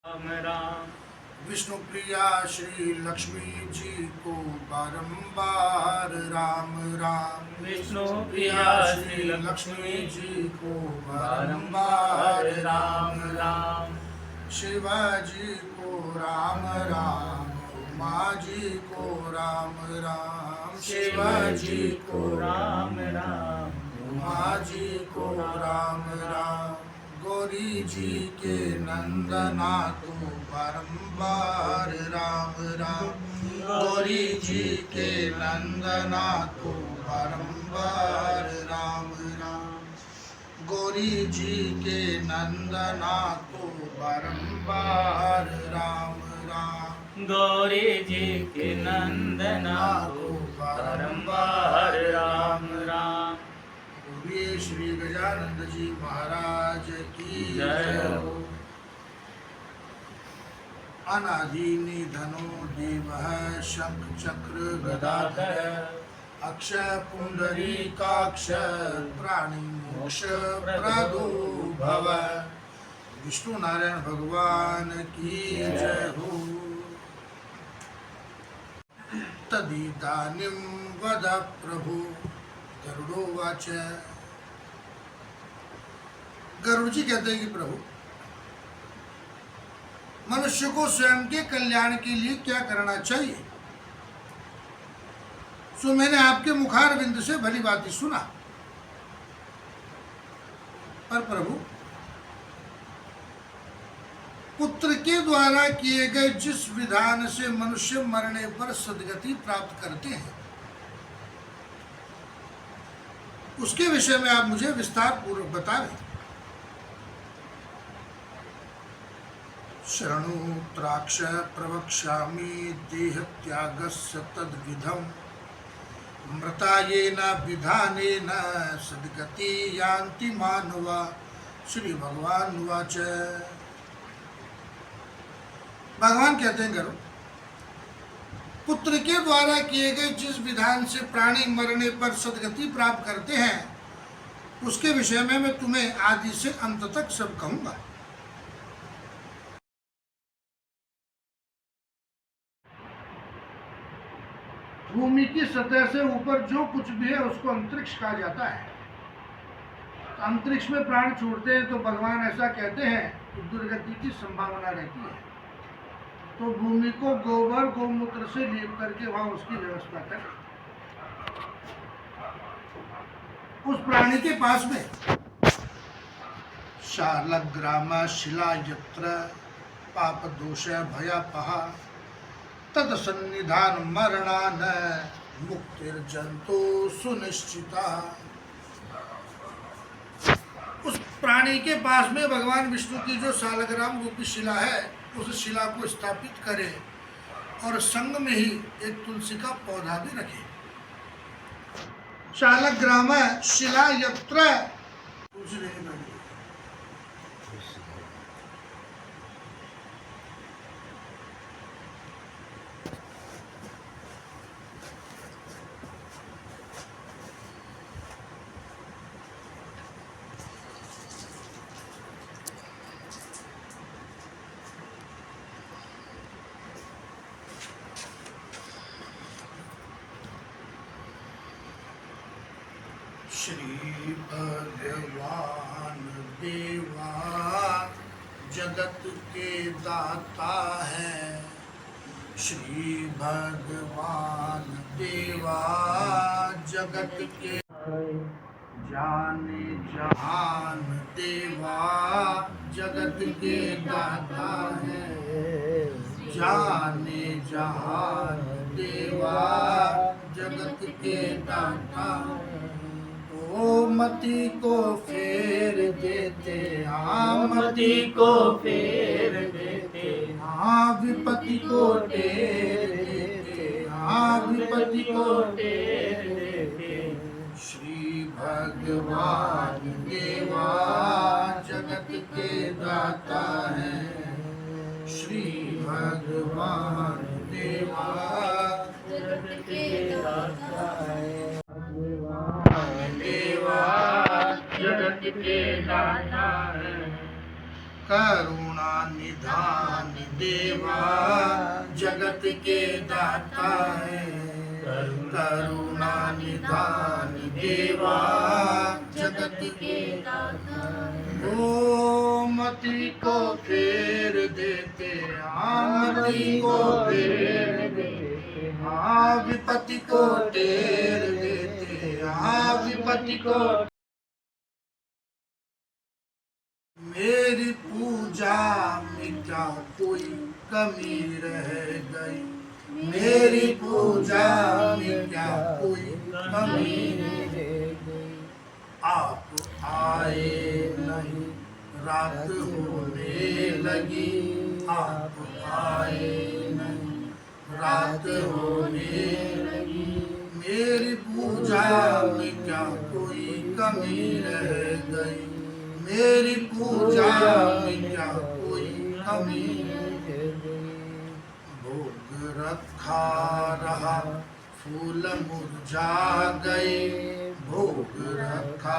राम राम। विष्णु प्रिया श्री लक्ष्मी जी को बारंबार राम राम। विष्णु प्रिया श्री लक्ष्मी जी को बारंबार राम राम। शिवाजी को राम राम, उमा जी को राम राम। शिवाजी को राम राम, उमा जी को राम राम। गौरी जी के नंदना को बारंबार राम राम। गौरी जी के नंदना को बारंबार राम राम। गौरी जी के नंदना को बारंबार राम राम। गौरी जी के नंदना को बारंबार राम राम। बोलिए श्री गजानंद जी महाराज की जय जय हो। हो। अनादि निधनो देवः शंख चक्र गदाधर, अक्षय पुंडरीकाक्ष प्राणी मोक्ष प्रदो भव। विष्णु नारायण भगवान की जय हो। तदिदानीं वद प्रभु गरुड़ोवाच। गरुड़ जी कहते हैं कि प्रभु, मनुष्य को स्वयं के कल्याण के लिए क्या करना चाहिए? सो मैंने आपके मुखारविंद से भली बात सुना, पर प्रभु, पुत्र के द्वारा किए गए जिस विधान से मनुष्य मरने पर सद्गति प्राप्त करते हैं, उसके विषय में आप मुझे विस्तार पूर्वक बतावें। शरणोत्राक्ष प्रवक्ष्यामि देह त्यागस्य तद्विधम्, मृतायेन विधानेन सद्गति यान्ति मानवा। श्री भगवान उवाच। भगवान कहते हैं गरुड़, पुत्र के द्वारा किए गए जिस विधान से प्राणी मरने पर सद्गति प्राप्त करते हैं, उसके विषय में मैं तुम्हें आदि से अंत तक सब कहूंगा। भूमि की सतह से ऊपर जो कुछ भी है उसको अंतरिक्ष कहा जाता है। तो अंतरिक्ष में प्राण छोड़ते हैं तो भगवान ऐसा कहते हैं कि दुर्गति की संभावना रहती है, तो भूमि को गोबर गोमूत्र से लेप करके वहां उसकी व्यवस्था करें। उस प्राणी के पास में शालग्राम शिला यत्र पाप दोष भयापहा तद सन्निधान मरणान मुक्तिर्जंतु सुनिश्चिता। उस प्राणी के पास में भगवान विष्णु की जो शालग्राम रूपी शिला है, उस शिला को स्थापित करे और संग में ही एक तुलसी का पौधा भी रखे। शालग्राम शिला यत्र, तुलसी नहीं बनी। श्री भगवान देवा जगत के दाता है। श्री भगवान देवा जगत के जाने जहान देवा जगत के दाता है। जाने जहान देवा जगत के दाता, ओ मति को फेर देते, हाँ मति को फेर देते, हाँ विपत्ति को टेर देते, हाँ विपत्ति को टेर देते। श्री भगवान देवा जगत के दाता है। श्री भगवान देवा जगत के दाता है। देवा जगत के दाता है। करुणा निधान देवा जगत के दाता है। करुणा निधान देवा जगत के दाता है। ओ मति को फेर देते मति को फेर देते विपत्ति को टेर देते विपत्ति को। मेरी पूजा में क्या कोई कमी रह गई। मेरी पूजा में क्या कोई कमी रह गई। आप आए नहीं रात होने लगी। आप आए नहीं रात होने लगी। मेरी पूजा में क्या कोई कमी रह गई। मेरी पूजा में क्या कोई कमी रह गई। भोग रखा रहा फूल मुरझा गए। भोग रखा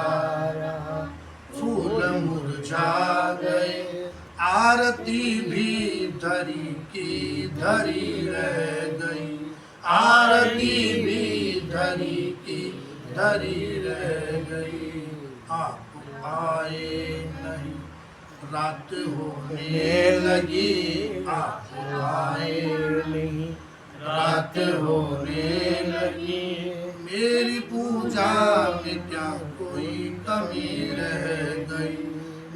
रहा फूल मुरझा गए। आरती भी धरी की धरी रह गई। आरती भी धरी की धरी रह गई। आप आए नहीं रात होने लगी। आप आए नहीं रात होने लगी। मेरी पूजा में क्या कोई कमी रह गई।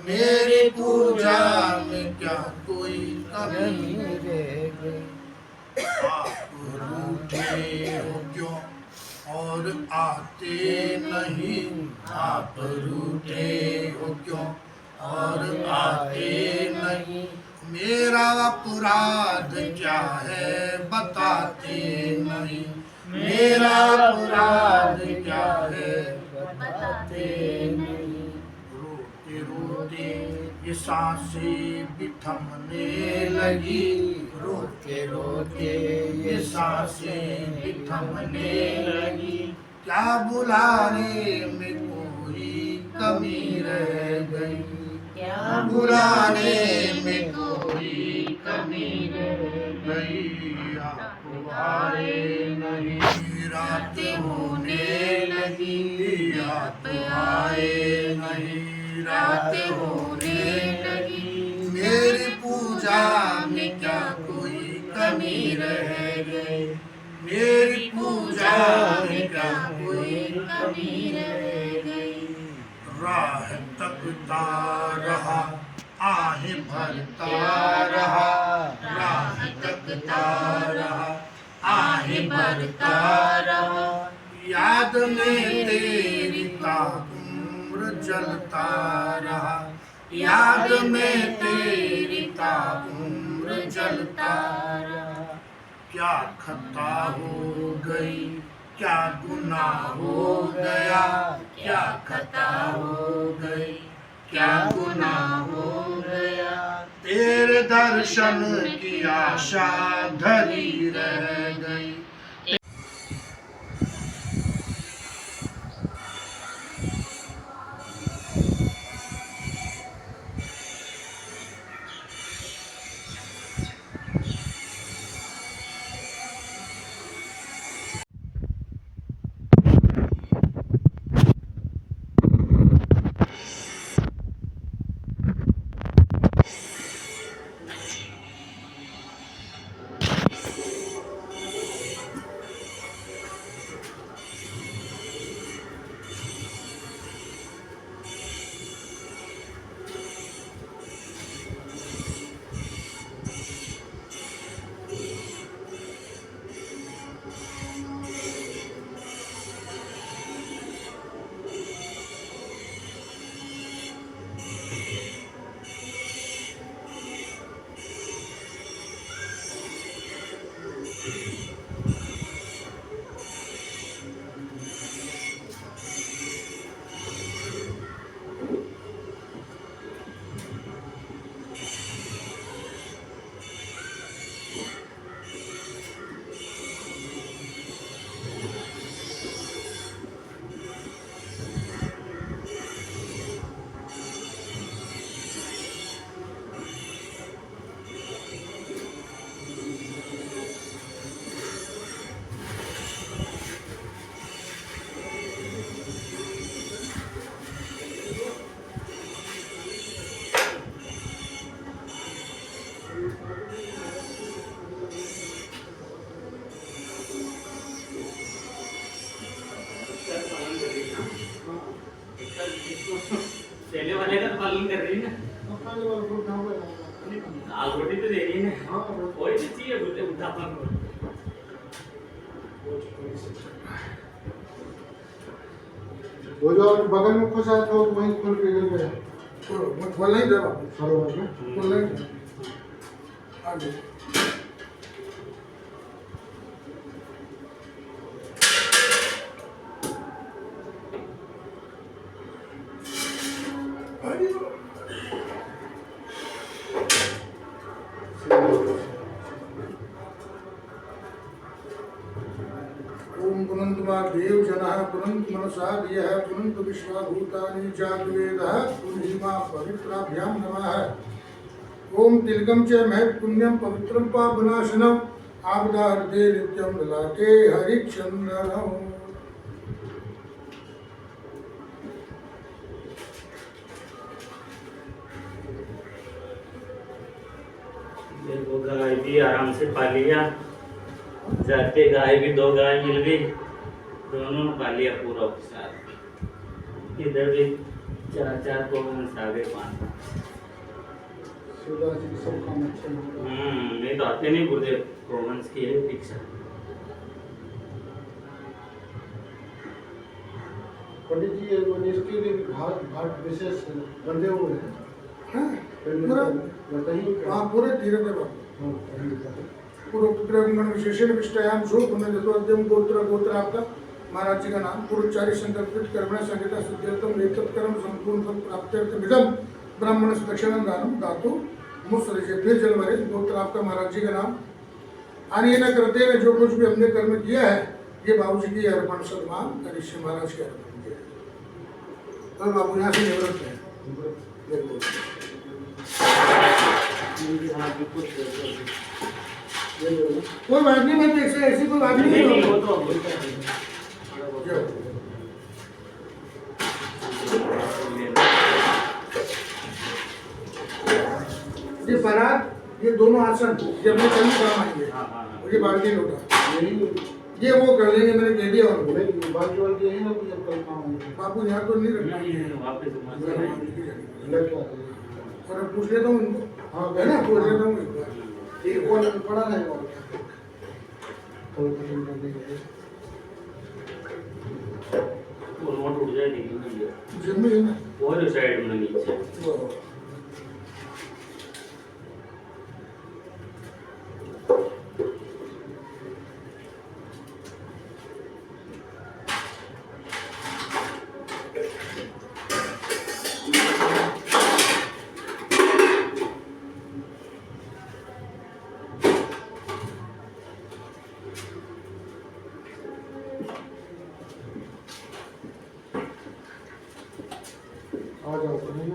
मेरी पूजा में क्या कोई कमी रह गई। आप रूठे हो क्यों और आते नहीं। आप रूठे हो क्यों और आते नहीं। मेरा अपराध क्या है बताते नहीं। मेरा अपराध क्या है बताते नहीं। रोते रोते ये सांसें भी थमने लगी। रोते रोते ये सांसें भी थमने लगी। क्या बुलाने में कोई कमी रह गई। क्या बुलाने में कोई कमी रह गई। आप आए नहीं रात होने लगी। आप आए नहीं रात होने लगी। मेरी पूजा में क्या कोई कमी रह गई। मेरी पूजा में क्या कोई कमी रह गई। राह तकता रहा आहे भरता रहा। राह तकता रहा आहे भरता रहा। याद में तेरी ताउम्र जलता रहा। याद में तेरी ताउम्र जलता रहा। क्या खता हो गई क्या गुनाह हो गया। क्या खता हो गई क्या गुनाह हो गया। तेरे दर्शन की आशा धरी रह गई। बंद कर रही है ना दाल रोटी तो दे रही है ना वही तो चाहिए उठा वो जो बगल में खुश आया था वहीं खोल के गिर गया। खोल नहीं दे बाबू, सरोवर में खोल नहीं दे। आगे ओम पुनंत देव जनः पुनंत मनसा धियः पुनंत विश्वाभूतानि जागवेदः पुण्यमा पवित्राभ्यां नमः। ओम तिलकम च महत् पुण्यम पवित्रम पापनाशनम आपदार्थे नित्यम ललाटे हरिचंदनम। देखो गाय भी आराम से पा लिया जाके गाय भी 2 गाय मिल गई दोनों पा लिया पूरा साथ इधर भी 4 गोवंश आ गए 5 शिवदास जी के सब काम अच्छे होगा। नहीं तो आते नहीं गुरुदेव गोवंश की है दीक्षा पंडित जी ये इसके लिए घाट घाट विशेष बंधे हुए हैं। हाँ, पूरा बताइए हाँ पूरे तीर्थ है बाबू। पूर्व पुत्रगण विशेषण विष्टयाम शो पुनर्जतोद्यम गोत्र गोत्राप्त महाराज जी का नाम पूर्वचारी संकल्पित कर्मण संहिता शुद्ध्यर्थम एतत् कर्म संपूर्ण फल प्राप्त्यर्थमिदं ब्राह्मण दक्षिणं दानम दातु मुसरिजे फिर जलवरे गोत्राप्त महाराज जी का नाम आणि ये न करते हुए जो कुछ भी हमने कर्म किया है ये बाबू जी की अर्पण सन्मान ऋषि महाराज के अर्पण किया है। और बाबू यहाँ से निवृत्त है। देखो कोई बात नहीं, मैं ऐसे ऐसी कोई बात नहीं है। वो तो ये बारात ये दोनों आसन ये अपने कल काम आएंगे। हाँ। और ये बाल्टी लोटा यही ये वो कर लेंगे, मैंने कह दिया उनको। नहीं बाकी वाले यही ना कुछ कल काम होंगे। बापू यहाँ तो नहीं रखना वापस लग क्या और मैं पूछ लेता हूँ इनको। हाँ है ना, पूछ लेता हूँ एक बार। एक कॉल पड़ा रहेगा कल खत्म कर देंगे। रिमोट उठ जाएगी जिम में है ना और साइड में नीचे वो। आ जाओ कहीं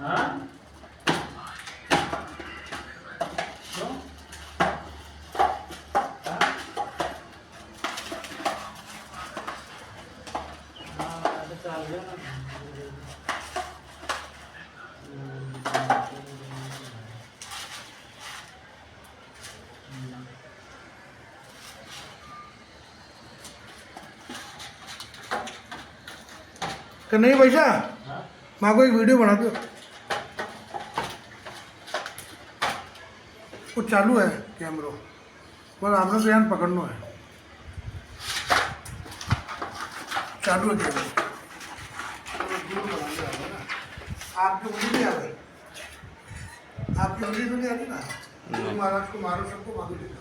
हाँ नहीं भैया माँ को एक वीडियो बना दो। वो चालू है कैमरा पर आपने तो यहाँ पकड़ना है। चालू है कैमरा। आपकी उंगली नहीं आ रही, आपकी उंगली तो नहीं आती ना। तो महाराज को मारो, सबको मारो देना।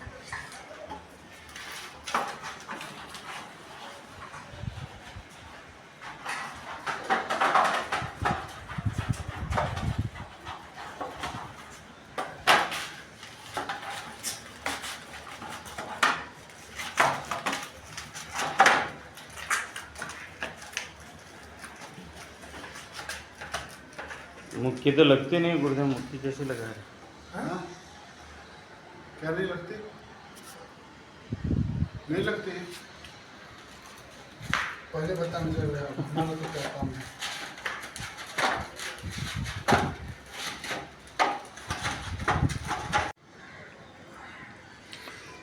मुक्की तो लगती नहीं, गुर्दे मुक्की कैसी लगा रहे? हाँ? क्या नहीं लगते? नहीं लगते? पहले बता मुझे, मैं तो क्या काम है?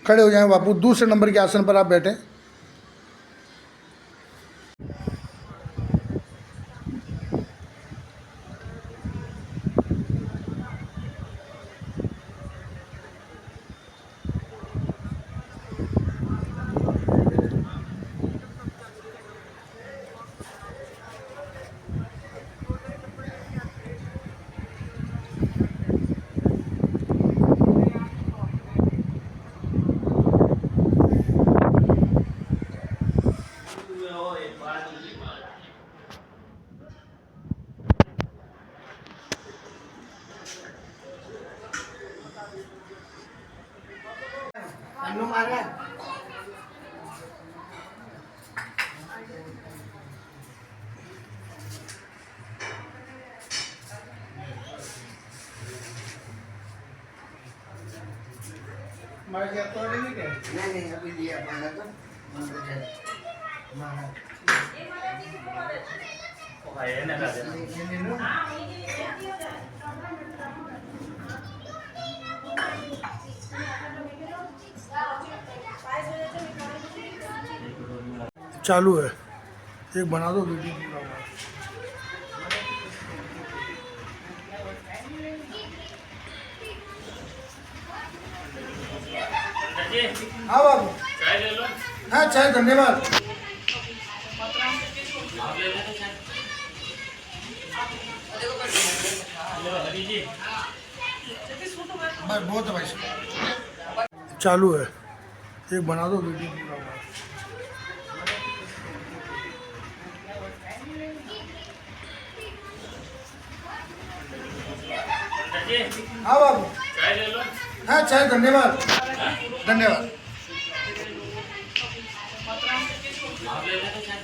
खड़े हो जाएं बापू, दूसरे नंबर के आसन पर आप बैठे। नहीं अभी लिया माना तो माना है ना दादा? चालू है, एक बना दो वीडियो पूरा हुआ। हाँ बाबू, चाय ले लो। हाँ चाय, धन्यवाद। आप ले लो चाय। हेलो हरी जी। बस बहुत है भाई। चालू है, एक बना दो वीडियो पूरा हुआ। हाँ बाबू, चाय ले लो। हाँ चाय, धन्यवाद धन्यवाद। आप ले लो चाय।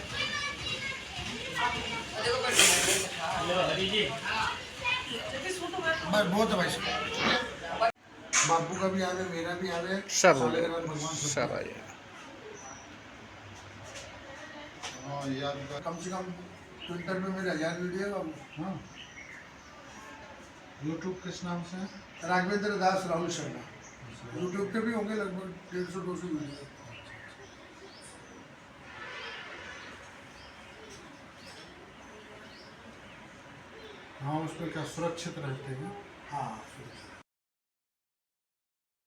हेलो हरी जी। बस बहुत है भाई। बापू का भी याद है, मेरा भी याद है, सब हो सालेग्राम भगवान सब आ जाएगा। हाँ याद कर। कम से कम ट्विटर में मेरे 1000 वीडियो है बाबू। हाँ, यूट्यूब किस नाम से है? राघवेंद्र दास राहुल शर्मा। यूट्यूब पे भी होंगे लगभग 150-200 वीडियो। हाँ, उस पर क्या सुरक्षित रहते हैं? हाँ